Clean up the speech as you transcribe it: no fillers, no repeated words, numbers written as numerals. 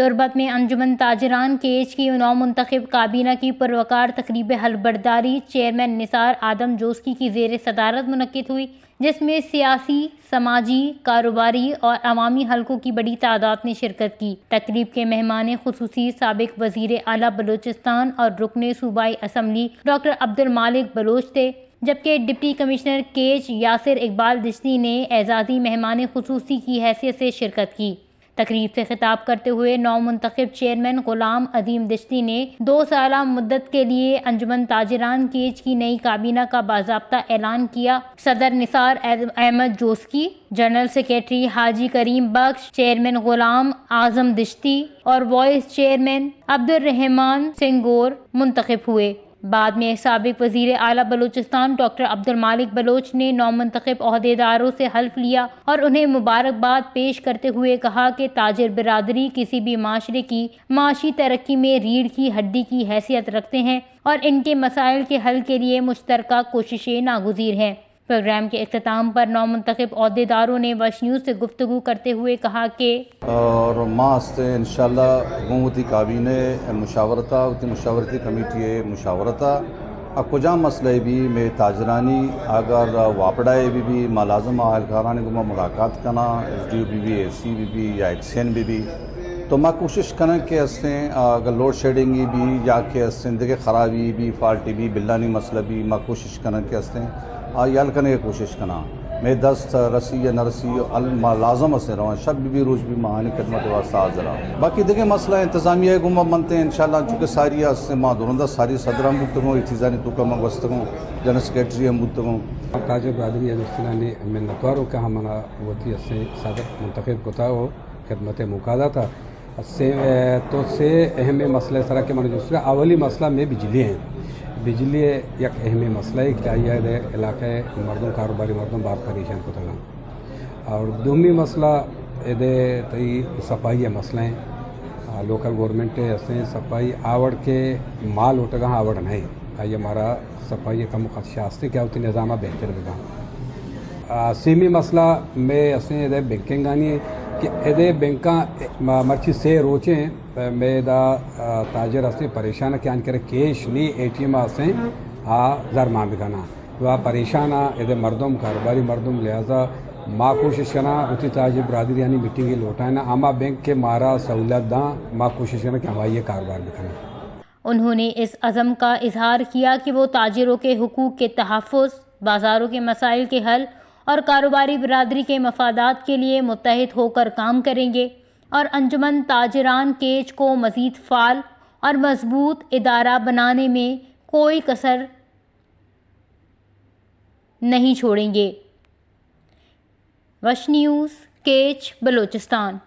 तुरबत में अंजुमन ताजरान केज की नौमुंतखब काबीना की पुरवकार तकरीब हलबरदारी चेयरमैन निसार आदम जोस्की की ज़ेर सदारत मुनक्किद हुई, जिसमें सियासी, समाजी, कारोबारी और अवामी हलकों की बड़ी तादाद ने शिरकत की। तकरीब के मेहमान खुसूसी साबिक वज़ीर आला बलूचिस्तान और रुकने सूबाई असम्बली डॉक्टर अब्दुल मालिक बलोच थे, जबकि डिप्टी कमिश्नर केज यासिर इकबाल दिश्ती ने एजाज़ी मेहमान खुसूसी की हैसियत से शिरकत की। तकरीब से खिताब करते हुए नौमुंतखब चेयरमैन गुलाम अजीम दिश्ती ने 2 साला मुद्दत के लिए अंजुमन ताजरान केज की नई काबीना का बाज़ाब्ता ऐलान किया। सदर निसार अहमद जोस्की, जनरल सेक्रेटरी हाजी करीम बख्श, चेयरमैन गुलाम आजम दिश्ती और वाइस चेयरमैन अब्दुल रहमान सिंगोर मुंतखब हुए। बाद में साबिक वज़ीर आला बलूचिस्तान डॉक्टर अब्दुल मालिक बलोच ने नौमुंतखब ओहदेदारों से हल्फ लिया और उन्हें मुबारकबाद पेश करते हुए कहा कि ताजिर बिरादरी किसी भी माशरे की माशी तरक्की में रीढ़ की हड्डी की हैसियत रखते हैं और इनके मसाइल के हल के लिए मुश्तरका कोशिशें नागुज़ीर हैं। प्रोग्राम के इख्तिताम पर नौमुंतखब ओहदेदारों ने वश न्यूज़ से गुफ्तगू करते हुए कहा कि और मास्ते इंशाल्लाह हुकूमती काबीने मुशावरता मुशावरती कमेटी मुशावरता अकुजा मसले भी में ताजरानी अगर वापड़ाए भी मालाजम आहलकारान को मुलाकात करना SDO AC या एक्सेन भी तो मैं कोशिश करें कि असें अगर लोड शेडिंग भी या कि असें देखिए ख़राबी भी फाल्टी भी बिल्लानी मसला भी मैं कोशिश करें कि असें यल करने की कोशिश करना मैं दस्त रसी या नरसी लाजम से रहा शब भी रोज़ भी महानी खदमत वास्ता हाजिर रहा। बाकी देखिए मसला इंतज़ामिया गुम बनते हैं इंशाल्लाह चूँकि सारी माँ दुरंदा सारी सदर मुतगों इतज़ानी तुका मगवस्तगों जनरल सेक्रेटरी मुतगों ताजिर बरदरी ने मैं नतवारों का हमना वती से सदर मुंतखब को था वो खदमत मुकादा था तो से अहम मसले सरा के मन दूसरा अवली मसला में बिजली हैं। बिजली एक अहम मसला है क्या यह इलाके मर्दों कारोबारी मर्दों बात परेशान को था और दूसरी मसला ये तई सफाई मसला है लोकल गवर्नमेंट ऐसे सफाई आवड़ के माल उठगा आवड़ नहीं ये हमारा सफाई का मुख्य क्या होती निज़ाम बेहतर होगा। सीमी मसला में ऐसे बैंकिंग आनी कि ये बैंका मर्ची से रोचे मेदा ताजर असे परेशान क्या करे कैश नहीं ATM से जर माँ बिकाना वह परेशान ये मर्दम कारोबारी मर्दम लिहाजा माँ कोशिश करना उसी ताजिर बरदरी यानी मीटिंग लौटाना आमा बैंक के मारा सहूलत दा माँ कोशिश करना कि हमारा ये कारोबार बिकाना। उन्होंने इस अज़म का इजहार किया कि वो ताजिरों के हुकूक के तहफ़्फ़ुज़, बाज़ारों के मसाइल के हल और कारोबारी बिरादरी के मफादात के लिए मुत्तहिद होकर काम करेंगे और अंजुमन ताजरान केज को मज़ीद फ़ाल और मजबूत इदारा बनाने में कोई कसर नहीं छोड़ेंगे। वश न्यूज़, केज, बलूचिस्तान।